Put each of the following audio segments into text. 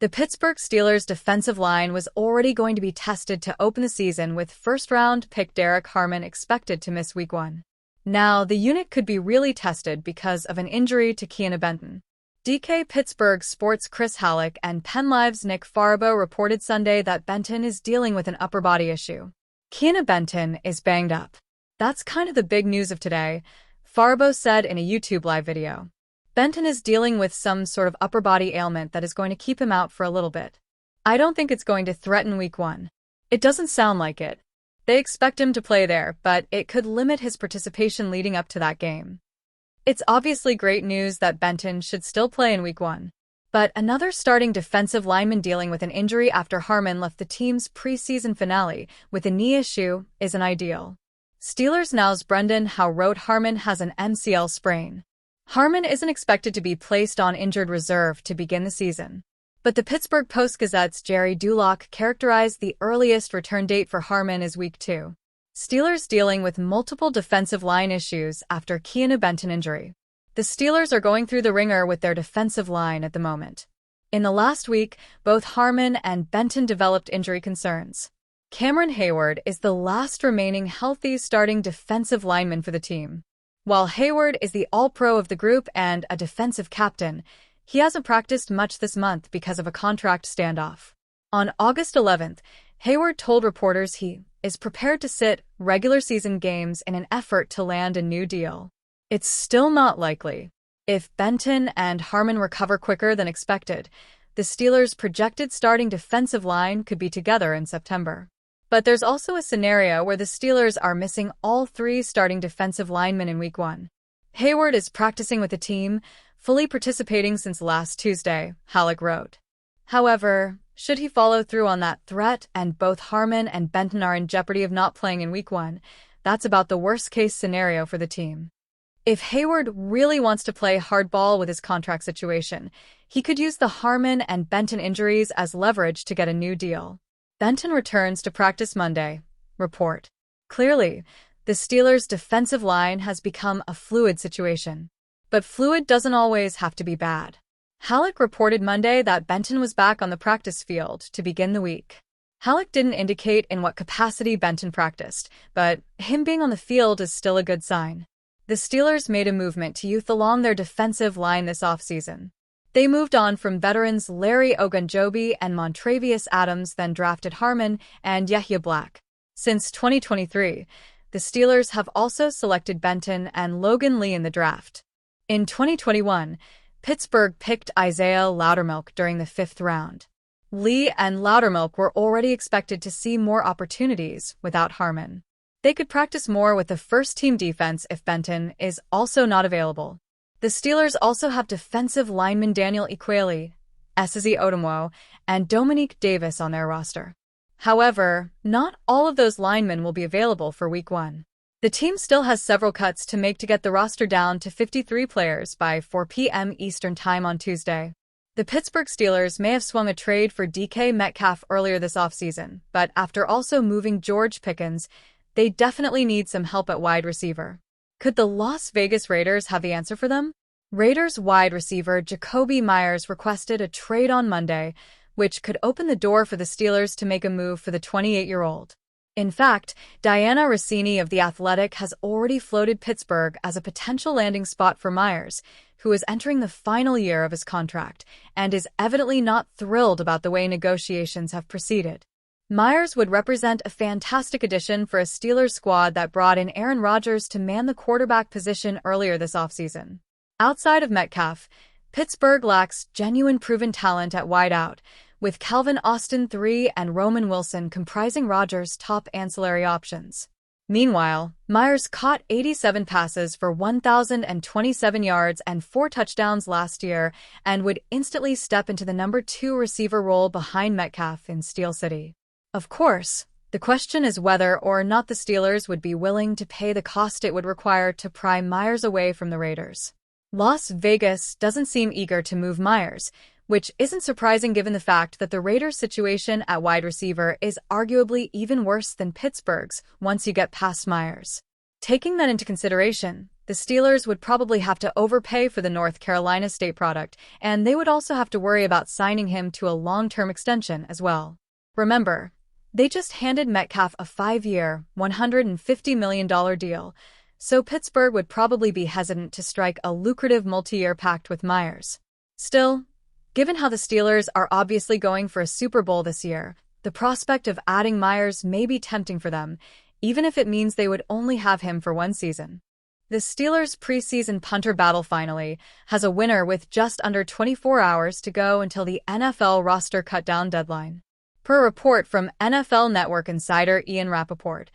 The Pittsburgh Steelers' defensive line was already going to be tested to open the season, with first-round pick Derek Harmon expected to miss Week 1. Now, the unit could be really tested because of an injury to Keanu Benton. DK Pittsburgh Sports' Chris Halleck and PennLive's Nick Farabaugh reported Sunday that Benton is dealing with an upper body issue. Keanu Benton is banged up. That's kind of the big news of today, Farabaugh said in a YouTube live video. Benton is dealing with some sort of upper body ailment that is going to keep him out for a little bit. I don't think it's going to threaten Week 1. It doesn't sound like it. They expect him to play there, but it could limit his participation leading up to that game. It's obviously great news that Benton should still play in Week 1. But another starting defensive lineman dealing with an injury after Harmon left the team's preseason finale with a knee issue isn't ideal. Steelers Now's Brendan Howe wrote Harmon has an MCL sprain. Harmon isn't expected to be placed on injured reserve to begin the season. But the Pittsburgh Post-Gazette's Jerry Dulock characterized the earliest return date for Harmon as Week 2. Steelers dealing with multiple defensive line issues after Keanu Benton injury. The Steelers are going through the ringer with their defensive line at the moment. In the last week, both Harmon and Benton developed injury concerns. Cameron Hayward is the last remaining healthy starting defensive lineman for the team. While Hayward is the all-pro of the group and a defensive captain, he hasn't practiced much this month because of a contract standoff. On August 11th, Hayward told reporters he is prepared to sit regular season games in an effort to land a new deal. It's still not likely. If Benton and Harmon recover quicker than expected, the Steelers' projected starting defensive line could be together in September. But there's also a scenario where the Steelers are missing all three starting defensive linemen in Week 1. Hayward is practicing with the team, fully participating since last Tuesday, Halleck wrote. However, should he follow through on that threat and both Harmon and Benton are in jeopardy of not playing in Week 1, that's about the worst-case scenario for the team. If Hayward really wants to play hardball with his contract situation, he could use the Harmon and Benton injuries as leverage to get a new deal. Benton returns to practice Monday, report. Clearly, the Steelers' defensive line has become a fluid situation. But fluid doesn't always have to be bad. Halleck reported Monday that Benton was back on the practice field to begin the week. Halleck didn't indicate in what capacity Benton practiced, but him being on the field is still a good sign. The Steelers made a movement to youth along their defensive line this offseason. They moved on from veterans Larry Ogunjobi and Montravius Adams, then drafted Harmon and Yahya Black. Since 2023, the Steelers have also selected Benton and Logan Lee in the draft. In 2021, Pittsburgh picked Isaiah Loudermilk during the 5th round. Lee and Loudermilk were already expected to see more opportunities without Harmon. They could practice more with the first-team defense if Benton is also not available. The Steelers also have defensive lineman Daniel Equali, Esezi Odomwo, and Dominique Davis on their roster. However, not all of those linemen will be available for Week 1. The team still has several cuts to make to get the roster down to 53 players by 4 p.m. Eastern Time on Tuesday. The Pittsburgh Steelers may have swung a trade for DK Metcalf earlier this offseason, but after also moving George Pickens, they definitely need some help at wide receiver. Could the Las Vegas Raiders have the answer for them? Raiders wide receiver Jakobi Meyers requested a trade on Monday, which could open the door for the Steelers to make a move for the 28-year-old. In fact, Diana Rossini of The Athletic has already floated Pittsburgh as a potential landing spot for Meyers, who is entering the final year of his contract and is evidently not thrilled about the way negotiations have proceeded. Meyers would represent a fantastic addition for a Steelers squad that brought in Aaron Rodgers to man the quarterback position earlier this offseason. Outside of Metcalf, Pittsburgh lacks genuine proven talent at wideout, with Calvin Austin III and Roman Wilson comprising Rodgers' top ancillary options. Meanwhile, Meyers caught 87 passes for 1,027 yards and 4 touchdowns last year and would instantly step into the number 2 receiver role behind Metcalf in Steel City. Of course, the question is whether or not the Steelers would be willing to pay the cost it would require to pry Meyers away from the Raiders. Las Vegas doesn't seem eager to move Meyers, which isn't surprising given the fact that the Raiders' situation at wide receiver is arguably even worse than Pittsburgh's once you get past Meyers. Taking that into consideration, The Steelers would probably have to overpay for the North Carolina State product, and they would also have to worry about signing him to a long-term extension as well. Remember, they just handed Metcalf a 5-year, $150 million deal, so Pittsburgh would probably be hesitant to strike a lucrative multi-year pact with Meyers. Still, given how the Steelers are obviously going for a Super Bowl this year, the prospect of adding Meyers may be tempting for them, even if it means they would only have him for one season. The Steelers' preseason punter battle finally has a winner with just under 24 hours to go until the NFL roster cut-down deadline. Per a report from NFL Network insider Ian Rappaport,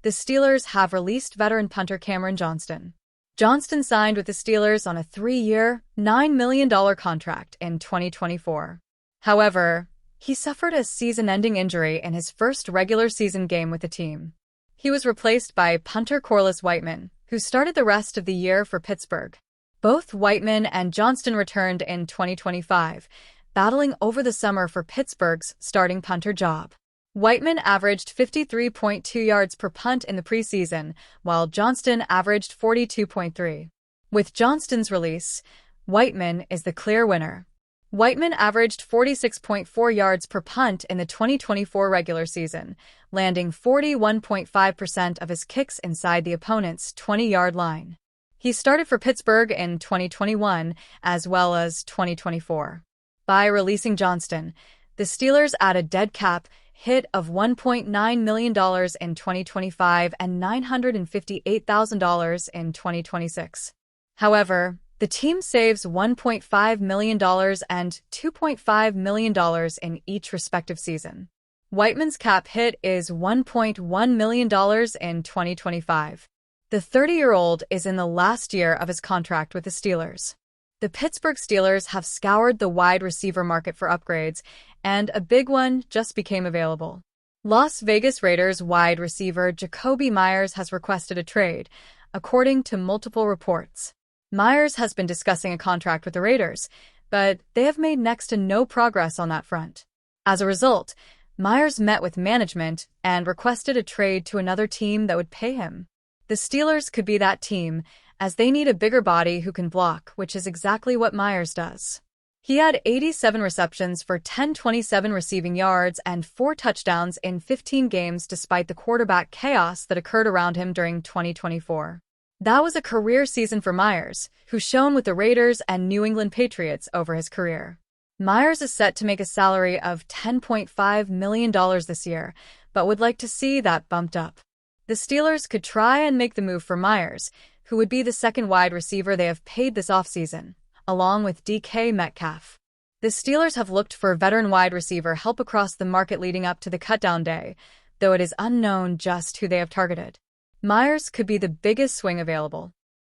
the Steelers have released veteran punter Cameron Johnston. Johnston signed with the Steelers on a 3-year, $9 million contract in 2024. However, he suffered a season-ending injury in his first regular season game with the team. He was replaced by punter Corliss Whiteman, who started the rest of the year for Pittsburgh. Both Whiteman and Johnston returned in 2025, battling over the summer for Pittsburgh's starting punter job. Whiteman averaged 53.2 yards per punt in the preseason, while Johnston averaged 42.3. With Johnston's release, Whiteman is the clear winner. Whiteman averaged 46.4 yards per punt in the 2024 regular season, landing 41.5% of his kicks inside the opponent's 20-yard line. He started for Pittsburgh in 2021 as well as 2024. By releasing Johnston, the Steelers add a dead cap hit of $1.9 million in 2025 and $958,000 in 2026. However, the team saves $1.5 million and $2.5 million in each respective season. Whiteman's cap hit is $1.1 million in 2025. The 30-year-old is in the last year of his contract with the Steelers. The Pittsburgh Steelers have scoured the wide receiver market for upgrades, and a big one just became available. Las Vegas Raiders wide receiver Jakobi Meyers has requested a trade, according to multiple reports. Meyers has been discussing a contract with the Raiders, but they have made next to no progress on that front. As a result, Meyers met with management and requested a trade to another team that would pay him. The Steelers could be that team, as they need a bigger body who can block, which is exactly what Meyers does. He had 87 receptions for 1,027 receiving yards and 4 touchdowns in 15 games despite the quarterback chaos that occurred around him during 2024. That was a career season for Meyers, who shone with the Raiders and New England Patriots over his career. Meyers is set to make a salary of $10.5 million this year, but would like to see that bumped up. The Steelers could try and make the move for Meyers, who would be the second wide receiver they have paid this offseason, along with DK Metcalf. The Steelers have looked for veteran wide receiver help across the market leading up to the cutdown day, though it is unknown just who they have targeted. Meyers could be the biggest swing available.